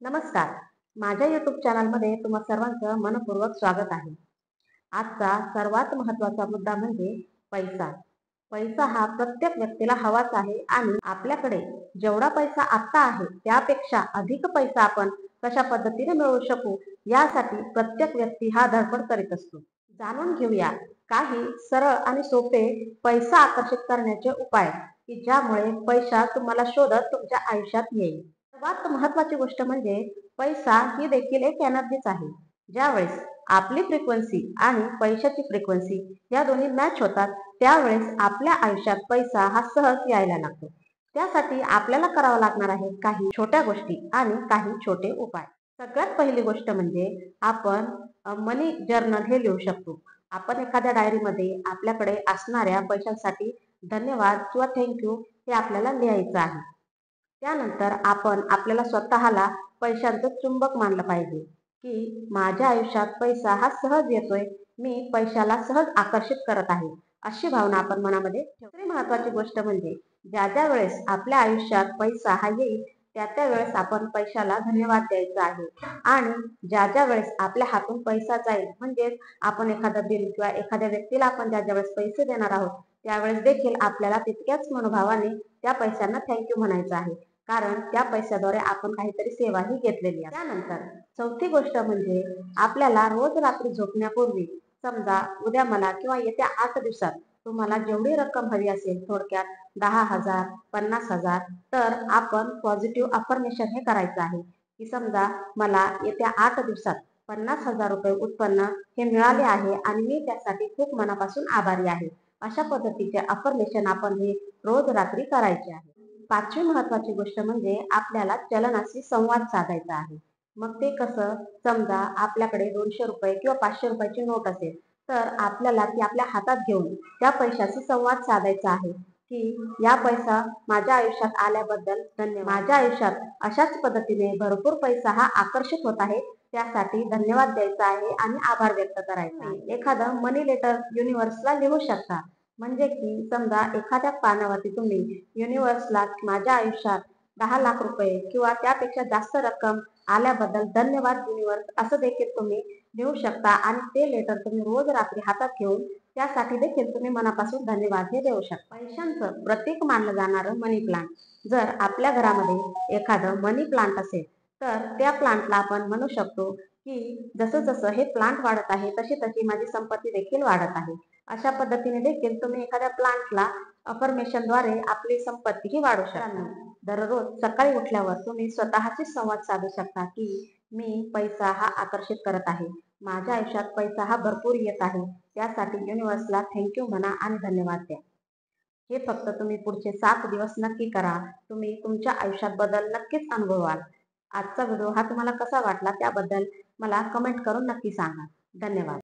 नमस्कार. माझ्या YouTube चॅनलमध्ये तुम्हा सर्वांचं मनपूर्वक स्वागत आहे. आजचा सर्वात महत्त्वाचा मुद्दा म्हणजे पैसा. पैसा हा प्रत्येक व्यक्तीला हवाच आहे आणि आपल्याकडे जेवढा पैसा आता आहे त्यापेक्षा अधिक पैसा आपण कशा पद्धतीने मिळवू शकू यासाठी प्रत्येक व्यक्ती हा धडपड करीत असतो. जाणून घेऊया काही सरळ आणि सोपे पैसा आकर्षित करण्याचे उपाय की ज्यामुळे पैसा तुम्हाला शोधत तुमच्या आयुष्यात येईल. सर्वात महत्वाची गोष्ट म्हणजे पैसा ही देखील एक एनर्जीच आहे. ज्यावेळेस आपली फ्रिक्वेन्सी आणि पैशाची फ्रिक्वेन्सी या दोन्ही मॅच होतात त्यावेळेस आपल्या आयुष्यात पैसा हा सहज यायला लागतो. त्यासाठी आपल्याला करावं लागणार आहे काही छोट्या गोष्टी आणि काही छोटे उपाय. सगळ्यात पहिली गोष्ट म्हणजे आपण मनी जर्नल हे लिहू शकतो. आपण एखाद्या डायरीमध्ये आपल्याकडे असणाऱ्या पैशांसाठी धन्यवाद किंवा थँक्यू हे आपल्याला लिहायचं आहे. त्यानंतर आपण आपल्याला स्वतःला पैशांचं चुंबक मानलं पाहिजे की माझ्या आयुष्यात पैसा हा सहज येतोय, मी पैशाला सहज आकर्षित करत आहे, अशी भावना आपण मनामध्ये दुसरी महत्वाची गोष्ट म्हणजे ज्या ज्या वेळेस आपल्या आयुष्यात पैसा हा येईल त्या वेळेस आपण पैशाला धन्यवाद द्यायचा आहे. आणि ज्या ज्या वेळेस आपल्या हातून पैसा जाईल म्हणजेच आपण एखादं बिल किंवा एखाद्या व्यक्तीला आपण ज्या ज्या वेळेस पैसे देणार आहोत त्यावेळेस देखील आपल्याला तितक्याच मनोभावाने त्या पैशांना थँक्यू म्हणायचं आहे. कारण त्या पैशाद्वारे आपण काहीतरी सेवाही घेतलेली आहे. त्यानंतर चौथी गोष्ट म्हणजे आपल्याला रोज रात्री झोपण्यापूर्वी समजा उद्या मला किंवा येत्या 8 दिवसात तुम्हाला जेवढी रक्कम हवी असेल थोडक्यात 10,000 50,000 तर आपण पॉझिटिव्ह अफर्मेशन हे करायचं आहे की समजा मला येत्या 8 दिवसात 50,000 रुपये उत्पन्न हे मिळाले आहे आणि मी त्यासाठी खूप मनापासून आभारी आहे. अशा पद्धतीचे अफर्मेशन आपण हे रोज रात्री करायचे आहे. पाचवी महत्वाची गोष्ट म्हणजे आपल्याला चलनाशी संवाद साधायचा आहे. मग ते कसं, समजा आपल्याकडे 200 रुपये किंवा 500 रुपयाची नोट असेल तर आपल्याला ती आपल्या हातात घेऊन त्या पैशाशी संवाद साधायचा आहे की या पैसा माझ्या आयुष्यात आल्याबद्दल धन्यवाद. माझ्या आयुष्यात अशाच पद्धतीने भरपूर पैसा हा आकर्षित होत आहे त्यासाठी धन्यवाद द्यायचा आहे आणि आभार व्यक्त करायचा आहे. एखादं मनी लेटर युनिव्हर्सला लिहू शकता. म्हणजे की समजा एखाद्या पानावरती तुम्ही युनिव्हर्सला माझ्या आयुष्यात 10 लाख रुपये किंवा त्यापेक्षा जास्त रक्कम आल्याबद्दल धन्यवाद युनिव्हर्स असं देखील तुम्ही लिहू शकता आणि ते लेटर तुम्ही रोज रात्री हातात घेऊन त्यासाठी देखील तुम्ही मनापासून धन्यवाद हे देऊ शकता. पैशांचं प्रतीक मानलं जाणारं मनी प्लांट. जर आपल्या घरामध्ये एखादं मनी प्लांट असेल तर त्या प्लांटला आपण म्हणू शकतो की जसं जसं हे प्लांट वाढत आहे तशी तशी माझी संपत्ती देखील वाढत आहे. अशा पद्धतीने देखील तुम्ही एखाद्या प्लांटला अफर्मेशनद्वारे आपली संपत्ती ही वाढू शकता. दररोज सकाळी उठल्यावर तुम्ही स्वतःशी संवाद साधू शकता की मी पैसा हा आकर्षित करत आहे, माझ्या आयुष्यात पैसा हा भरपूर येत आहे, त्यासाठी युनिव्हर्सला थँक्यू म्हणा आणि धन्यवाद द्या. हे फक्त तुम्ही पुढचे 7 दिवस नक्की करा. तुम्ही तुमच्या आयुष्यात बदल नक्कीच अनुभवाल. आजचा व्हिडिओ हा तुम्हाला कसा वाटला त्याबद्दल मला कमेंट करून नक्की सांगा. धन्यवाद.